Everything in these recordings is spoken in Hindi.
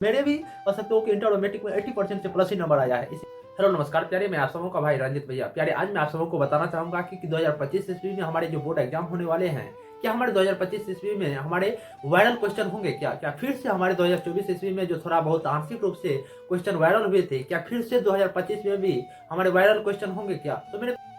मेरे भी कह सकते हो कि इंटर और मैट्रिक में 80% से प्लस ही नंबर आया है। हेलो नमस्कार प्यारे, मैं आप सबों का भाई रंजित भैया। प्यारे, आज मैं आप सबों को बताना चाहूंगा कि 2025 ईस्वी में हमारे जो बोर्ड एग्जाम होने वाले हैं, क्या हमारे 2025 ईस्वी में हमारे वायरल क्वेश्चन होंगे? क्या क्या फिर से हमारे 2024 ईस्वी में जो थोड़ा बहुत आंशिक रूप से क्वेश्चन वायरल हुए थे, क्या फिर से 2025 में भी हमारे वायरल क्वेश्चन होंगे क्या?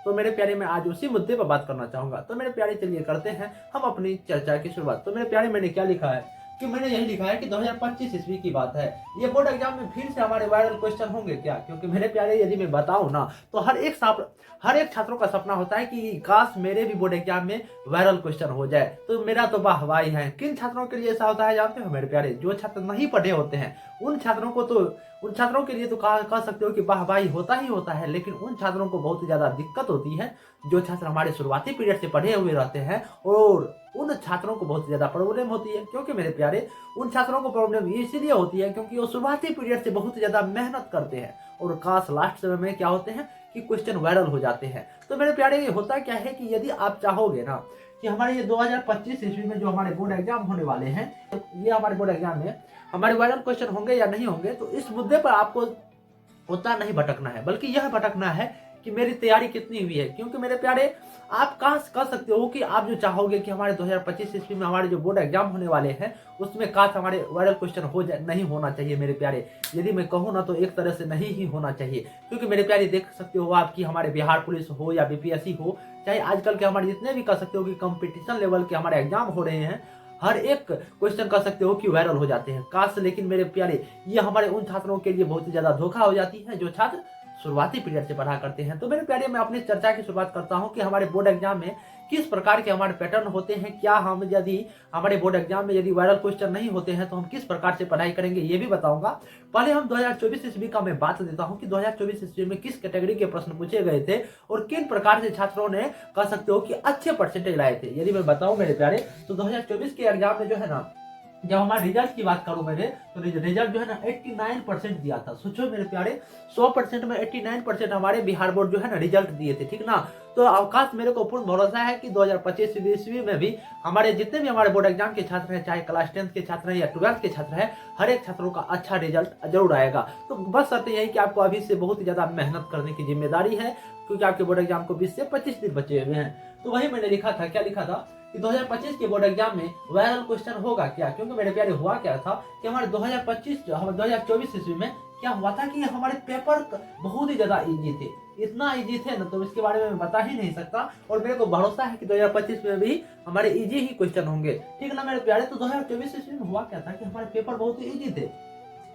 तो मेरे प्यारे, मैं आज उसी मुद्दे पर बात करना चाहूंगा। तो मेरे प्यारे, चलिए करते हैं हम अपनी चर्चा की शुरुआत। तो मेरे प्यारे, मैंने क्या लिखा है कि मैंने यही लिखा है कि 2025 ईस्वी की बात है, ये बोर्ड एग्जाम में फिर से हमारे वायरल क्वेश्चन होंगे क्या? क्योंकि मेरे प्यारे, यदि मैं बताऊं ना, तो हर एक छात्रों का सपना होता है कि काश मेरे भी बोर्ड एग्जाम में वायरल क्वेश्चन हो जाए तो मेरा तो वाहवाही है। किन छात्रों के लिए ऐसा होता है जानते हो मेरे प्यारे? जो छात्र नहीं पढ़े होते हैं उन छात्रों के लिए तो कह सकते हो कि वाहवाही होता ही होता है, लेकिन उन छात्रों को बहुत ही ज्यादा दिक्कत होती है जो छात्र हमारे शुरुआती पीरियड से पढ़े हुए रहते हैं, और उन छात्रों को बहुत ज्यादा प्रॉब्लम होती है। क्योंकि मेरे प्यारे, उन छात्रों को प्रॉब्लम इसीलिए होती है क्योंकि वो शुरुआती पीरियड से बहुत ज्यादा मेहनत करते हैं और खास लास्ट समय में क्या होते हैं कि क्वेश्चन वायरल हो जाते हैं। तो मेरे प्यारे, ये होता क्या है कि यदि आप चाहोगे ना कि हमारे ये 2025 ईस्वी में जो हमारे बोर्ड एग्जाम होने वाले हैं, ये हमारे बोर्ड एग्जाम में हमारे वायरल क्वेश्चन होंगे या नहीं होंगे, तो इस मुद्दे पर आपको उतना नहीं भटकना है, बल्कि यह भटकना है कि मेरी तैयारी कितनी हुई है। क्योंकि मेरे प्यारे, आप कह कर सकते हो कि आप जो चाहोगे कि हमारे 2025 ईस्वी में हमारे जो बोर्ड एग्जाम होने वाले हैं उसमें काश हमारे वायरल क्वेश्चन हो जाए, नहीं होना चाहिए मेरे प्यारे। यदि मैं कहूँ ना तो एक तरह से नहीं ही होना चाहिए। क्योंकि मेरे प्यारे, देख सकते हो आप कि हमारे बिहार पुलिस हो या बीपीएससी हो, चाहे आजकल के हमारे जितने भी कह सकते हो कि कंपटीशन लेवल के हमारे एग्जाम हो रहे हैं, हर एक क्वेश्चन कह सकते हो कि वायरल हो जाते हैं काश। लेकिन मेरे प्यारे, ये हमारे उन छात्रों के लिए बहुत ही ज्यादा धोखा हो जाती है जो छात्र शुरुआती पीरियड से पढ़ा करते हैं। तो मेरे प्यारे, मैं अपनी चर्चा की शुरुआत करता हूं कि हमारे बोर्ड एग्जाम में किस प्रकार के हमारे पैटर्न होते हैं। क्या हम यदि हमारे बोर्ड एग्जाम में यदि वायरल क्वेश्चन नहीं होते हैं तो हम किस प्रकार से पढ़ाई करेंगे, ये भी बताऊंगा। पहले हम 2024 ईस्वी का मैं बात देता हूं कि 2024 ईस्वी में किस कैटेगरी के प्रश्न पूछे गए थे और किन प्रकार से छात्रों ने कह सकते हो कि अच्छे परसेंटेज लाए थे। यदि मैं बताऊं मेरे प्यारे, तो 2024 के एग्जाम में जो है ना, जब हमारे रिजल्ट की बात करूं मेरे, तो रिजल्ट जो है ना 89% दिया था। सोचो मेरे प्यारे, 100% में 89% हमारे बिहार बोर्ड जो है ना रिजल्ट दिए थे, ठीक ना। तो अवकाश मेरे को पूर्ण भरोसा है कि 2025 ईस्वी में भी हमारे जितने भी हमारे बोर्ड एग्जाम के छात्र हैं, चाहे क्लास 10 के छात्र हैं या 12th के छात्र हैं, हर एक छात्रों का अच्छा रिजल्ट जरूर आएगा। तो बस शर्त यही कि आपको अभी से बहुत ही ज्यादा मेहनत करने की जिम्मेदारी है, क्योंकि आपके बोर्ड एग्जाम को 20 से 25 दिन बचे हुए हैं। तो वही मैंने लिखा था, क्या लिखा था कि 2025 के बोर्ड एग्जाम में वायरल क्वेश्चन होगा क्या? क्योंकि मेरे प्यारे, हुआ क्या था कि हमारे 2024 ईस्वी में क्या हुआ था कि हमारे पेपर बहुत ही ज्यादा इजी थे। इतना इजी थे ना, तो इसके बारे में मैं बता ही नहीं सकता। और मेरे को भरोसा है कि 2025 में भी हमारे इजी ही क्वेश्चन होंगे, ठीक ना मेरे प्यारे। तो 2024 ईस्वी में हुआ क्या था कि हमारे पेपर बहुत ही इजी थे,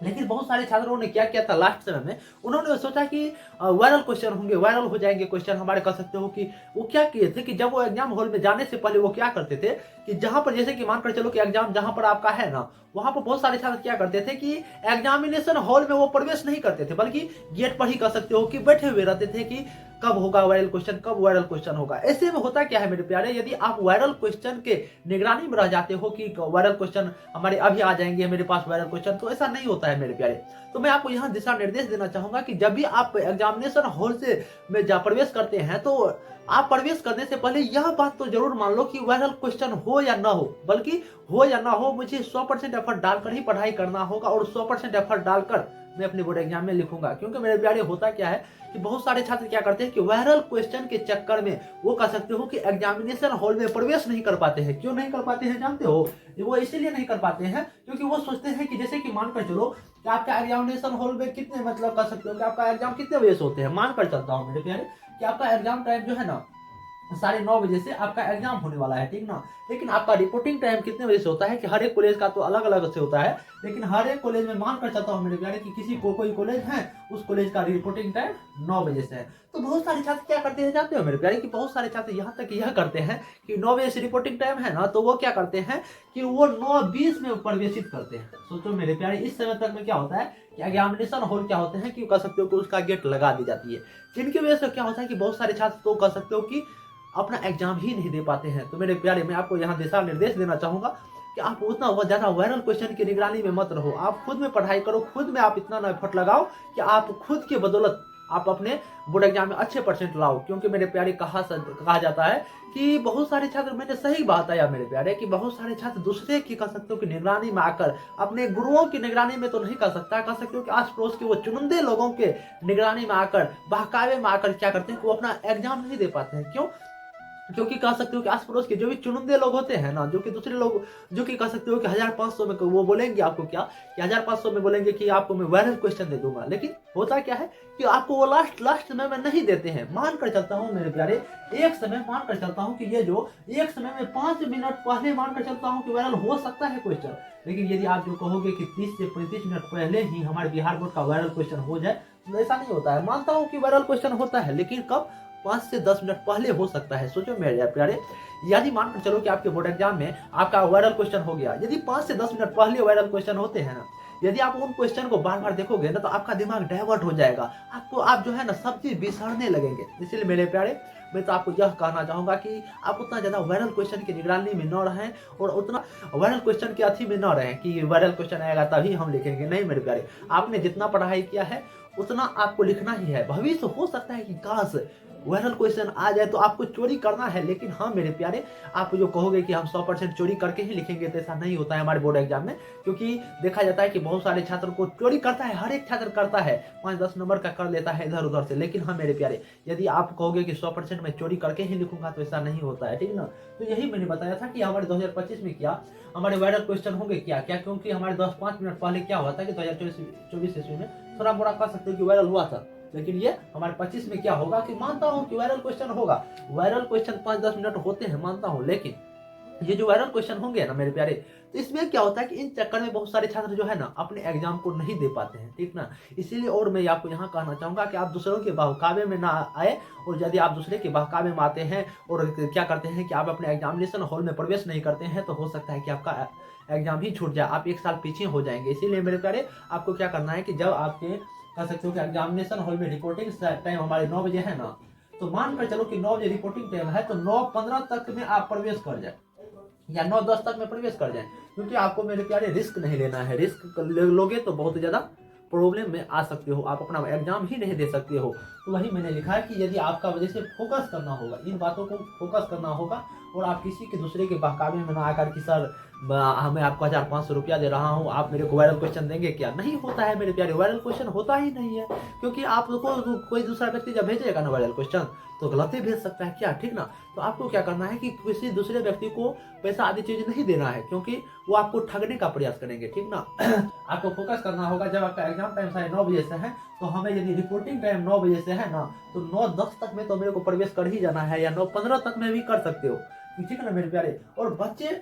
लेकिन बहुत सारे छात्रों ने क्या किया था लास्ट समय में, उन्होंने सोचा कि वायरल क्वेश्चन होंगे, वायरल हो जाएंगे क्वेश्चन हमारे, कह सकते हो कि वो क्या किए थे कि जब वो एग्जाम हॉल में जाने से पहले वो क्या करते थे कि जहां पर, जैसे कि मानकर चलो कि एग्जाम जहां पर आपका है ना, वहां पर बहुत सारे छात्र क्या करते थे कि एग्जामिनेशन हॉल में वो प्रवेश नहीं करते थे, बल्कि गेट पर ही कह सकते हो कि बैठे हुए रहते थे कि कब होगा वायरल क्वेश्चन, कब वायरल क्वेश्चन होगा। ऐसे में होता क्या है मेरे प्यारे, यदि आप वायरल क्वेश्चन के निगरानी में रह जाते हो कि वायरल क्वेश्चन हमारे अभी आ जाएंगे मेरे पास वायरल क्वेश्चन, तो ऐसा नहीं होता है मेरे प्यारे। तो मैं आपको यहाँ दिशा निर्देश देना चाहूंगा कि जब भी आप एग्जामिनेशन हॉल से में जा प्रवेश करते हैं, तो आप प्रवेश करने से पहले यह बात तो जरूर मान लो कि वायरल क्वेश्चन हो या ना हो, बल्कि हो या ना हो, मुझे 100% एफर्ट डालकर ही पढ़ाई करना होगा और 100% एफर्ट डालकर मैं अपने बोर्ड एग्जाम में लिखूंगा। क्योंकि मेरे प्यारे, होता क्या है कि बहुत सारे छात्र क्या करते हैं कि वायरल क्वेश्चन के चक्कर में वो कह सकते हो कि एग्जामिनेशन हॉल में प्रवेश नहीं कर पाते हैं। क्यों नहीं कर पाते हैं जानते हो? वो इसीलिए नहीं कर पाते हैं क्योंकि वो सोचते हैं कि जैसे कि मानकर चलो कि आपका एग्जामिनेशन हॉल में कितने, मतलब कह सकते हो कि आपका एग्जाम कितने बजे से होते हैं। मानकर चलता हूँ मेरे प्यारे कि आपका एग्जाम टाइम जो है ना 9:30 से आपका एग्जाम होने वाला है, ठीक ना। लेकिन आपका रिपोर्टिंग टाइम कितने बजे से होता है कि हर एक कॉलेज का तो अलग अलग से होता है, लेकिन हर एक कॉलेज में मानकर चलता हूँ मेरे प्यारे कि किसी कोई कॉलेज है, उस कॉलेज का रिपोर्टिंग टाइम 9 बजे से है। तो बहुत सारे छात्र क्या करते हैं जानते हो मेरे प्यारे कि बहुत सारे छात्र यहाँ तक यह करते हैं कि 9 बजे से रिपोर्टिंग टाइम है ना, तो वो क्या करते हैं कि वो 9:20 में प्रवेशित करते हैं। सोचो मेरे प्यारे, इस समय तक में क्या होता है कि एग्जामिनेशन हॉल क्या होते हैं कि कह सकते हो कि उसका गेट लगा दी जाती है, जिनकी वजह से क्या होता है कि बहुत सारे छात्र तो कह सकते हो कि अपना एग्जाम ही नहीं दे पाते हैं। तो मेरे प्यारे, मैं आपको यहाँ दिशा निर्देश देना चाहूंगा कि आप उतना ज्यादा वायरल क्वेश्चन की निगरानी में मत रहो। आप खुद में पढ़ाई करो, खुद में आप इतना ना एफर्ट लगाओ कि आप खुद के बदौलत आप अपने बोर्ड एग्जाम में अच्छे परसेंट लाओ। क्योंकि मेरे प्यारे कहा जाता है कि बहुत सारे छात्र, मैंने सही बात आया मेरे प्यारे, कि बहुत सारे छात्र दूसरे की कह सकते हो कि निगरानी में आकर, अपने गुरुओं की निगरानी में तो नहीं कर सकता, कह सकते हो कि आस पड़ोस के वो चुनिंदे लोगों के निगरानी में आकर, बहकावे में आकर क्या करते हैं कि वो अपना एग्जाम नहीं दे पाते हैं। क्यों? क्योंकि कह सकते हो कि आस पड़ोस के जो भी चुनिंदे लोग होते हैं ना, जो कि दूसरे लोग, जो कि कह सकते हो कि 1500 में वो बोलेंगे आपको क्या, कि 1500 में बोलेंगे कि आपको मैं वायरल क्वेश्चन दे दूंगा, लेकिन होता क्या है कि आपको वो लास्ट समय में नहीं देते हैं। मान कर चलता हूँ मेरे प्यारे, एक समय मान कर चलता हूँ कि ये जो एक समय में 5 मिनट पहले मान कर चलता हूँ कि वायरल हो सकता है क्वेश्चन, लेकिन यदि आप जो कहोगे कि 30 से 35 मिनट पहले ही हमारे बिहार बोर्ड का वायरल क्वेश्चन हो जाए, तो ऐसा नहीं होता है। मानता हूँ कि वायरल क्वेश्चन होता है, लेकिन कब? 5 से 10 मिनट पहले हो सकता है। सोचो मेरे प्यारे, यदि मानकर चलो कि आपके बोर्ड एग्जाम में आपका वायरल क्वेश्चन हो गया, यदि 5 से 10 मिनट पहले वायरल क्वेश्चन होते हैं ना, यदि आप उन क्वेश्चन को बार बार देखोगे ना, तो आपका दिमाग डाइवर्ट हो जाएगा, आप जो है ना सब चीज बिसरने लगेंगे। इसलिए मेरे प्यारे, मैं तो आपको यह कहना चाहूंगा कि आप उतना ज्यादा वायरल क्वेश्चन की निगरानी में न रहें, और उतना वायरल क्वेश्चन के अथी में न रहें कि वायरल क्वेश्चन आएगा तभी हम लिखेंगे। नहीं मेरे प्यारे, आपने जितना पढ़ाई किया है उतना आपको लिखना ही है। भविष्य हो सकता है कि काश वायरल क्वेश्चन आ जाए तो आपको चोरी करना है, लेकिन हाँ मेरे प्यारे, आप जो कहोगे कि हम 100% चोरी करके ही लिखेंगे, तो ऐसा नहीं होता है हमारे बोर्ड एग्जाम में। क्योंकि देखा जाता है कि बहुत सारे छात्र को चोरी करता है, हर एक छात्र करता है, 5-10 नंबर का कर लेता है इधर उधर से। लेकिन हाँ मेरे प्यारे, यदि आप कहोगे कि 100% मैं चोरी करके ही लिखूंगा, तो ऐसा नहीं होता है, ठीक ना। तो यही मैंने बताया था कि हमारे 2025 में क्या हमारे वायरल क्वेश्चन होंगे क्या, क्योंकि हमारे 10-5 मिनट पहले क्या हुआ था कि 2024 ईस्वी में थोड़ा मोड़ा कह सकते हो कि वायरल हुआ था, लेकिन ये हमारे 25 में क्या होगा कि मानता हूं कि वायरल क्वेश्चन होगा। वायरल क्वेश्चन 5-10 मिनट होते हैं, मानता हूं, लेकिन ये जो वायरल क्वेश्चन होंगे ना मेरे प्यारे, तो इसमें क्या होता है कि इन चक्कर में बहुत सारे छात्र जो है ना अपने एग्जाम को नहीं दे पाते हैं, ठीक ना। इसीलिए और मैं आपको यहाँ कहना चाहूंगा कि आप दूसरों के बहकावे में ना आए, और यदि आप दूसरे के बहकावे में आते हैं और क्या करते हैं कि आप अपने एग्जामिनेशन हॉल में प्रवेश नहीं करते हैं, तो हो सकता है कि आपका एग्जाम ही छूट जाए, आप 1 साल पीछे हो जाएंगे। इसीलिए मेरे प्यारे, आपको क्या करना है कि जब आपके कह सकते हो कि एग्जामिनेशन हॉल में रिपोर्टिंग टाइम हमारे 9 बजे है ना, तो मान कर चलो कि 9 बजे रिपोर्टिंग टाइम है, तो 9:15 तक में आप प्रवेश कर जाए, या 9:10 तक में प्रवेश कर जाए। क्योंकि आपको मेरे प्यारे रिस्क नहीं लेना है। रिस्क लोगे तो बहुत ज्यादा प्रॉब्लम में आ सकते हो, आप अपना एग्जाम ही नहीं दे सकते हो। तो वही मैंने लिखा है कि यदि आपका वजह से फोकस करना होगा, इन बातों को फोकस करना होगा, और आप किसी के दूसरे के बहकावे में ना आकर कि सर हमें आपको 1500 रुपया दे रहा हूँ, आप मेरे को वायरल क्वेश्चन देंगे क्या। नहीं होता है मेरे प्यारे, वायरल क्वेश्चन होता ही नहीं है। क्योंकि आपको कोई दूसरा व्यक्ति जब भेजेगा ना वायरल क्वेश्चन, तो गलत ही भेज सकता है क्या, ठीक ना। तो आपको क्या करना है कि किसी दूसरे व्यक्ति को पैसा आदि चीज नहीं देना है, क्योंकि वो आपको ठगने का प्रयास करेंगे, ठीक ना। आपको फोकस करना होगा। जब आपका एग्जाम टाइम 9:30 बजे से है, तो हमें यदि रिपोर्टिंग टाइम 9 बजे से है ना, तो 9:10 तक में तो मेरे को प्रवेश कर ही जाना है, या 9:15 तक में भी कर सकते हो, ठीक है ना मेरे प्यारे। और बच्चे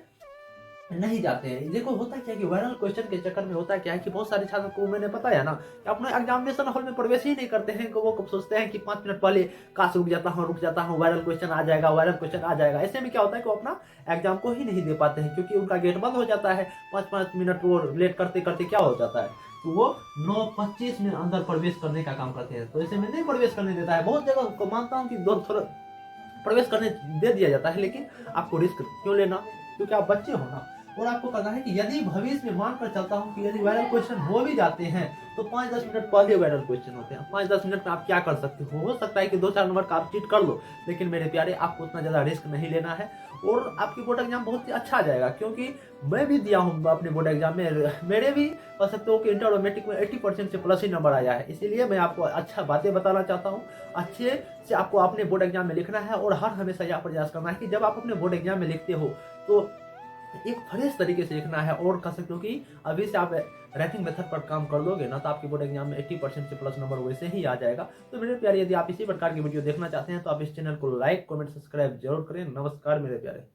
नहीं जाते हैं। देखो होता क्या है कि वायरल क्वेश्चन के चक्कर में होता क्या है कि बहुत सारे छात्रों को मैंने बताया ना कि अपने एग्जामिनेशन हॉल में प्रवेश ही नहीं करते हैं, कि वो सोचते हैं कि 5 मिनट पहले काश रुक जाता हूँ, वायरल क्वेश्चन आ जाएगा, वायरल क्वेश्चन आ जाएगा। ऐसे में क्या होता है कि वो अपना एग्जाम को ही नहीं दे पाते हैं, क्योंकि उनका गेट बंद हो जाता है। 5-5 मिनट वो लेट करते करते क्या हो जाता है, तो वो 9:25 में अंदर प्रवेश करने का काम करते हैं। तो ऐसे में नहीं प्रवेश करने देता है। बहुत जगह को मानता हूँ कि थोड़ा प्रवेश करने दे दिया जाता है, लेकिन आपको रिस्क क्यों लेना, क्योंकि आप बच्चे हो ना। और आपको करना है कि यदि भविष्य में मानकर चलता हूँ कि यदि वायरल क्वेश्चन हो भी जाते हैं, तो 5-10 मिनट पहले वायरल क्वेश्चन होते हैं। 5-10 मिनट में आप क्या कर सकते हो सकता है कि 2-4 नंबर का आप चीट कर लो, लेकिन मेरे प्यारे आपको उतना ज्यादा रिस्क नहीं लेना है, और आपकी बोर्ड एग्जाम बहुत ही अच्छा आ जाएगा। क्योंकि मैं भी दिया हूँ अपने बोर्ड एग्जाम में, मेरे भी कह सकते हो कि इंटर और मैट्रिक में 80% से प्लस ही नंबर आया है। इसीलिए मैं आपको अच्छा बातें बताना चाहता हूँ। अच्छे से आपको अपने बोर्ड एग्जाम में लिखना है, और हर हमेशा यह प्रयास करना है कि जब आप अपने बोर्ड एग्जाम में लिखते हो तो एक फ्रेश तरीके से लिखना है। और कह सकते हो कि अभी से आप राइटिंग मेथड पर काम कर लोगे ना, तो आपके बोर्ड एग्जाम में 80% से प्लस नंबर वैसे ही आ जाएगा। तो मेरे प्यारे, यदि आप इसी प्रकार की वीडियो देखना चाहते हैं, तो आप इस चैनल को लाइक, कमेंट, सब्सक्राइब जरूर करें। नमस्कार मेरे प्यारे।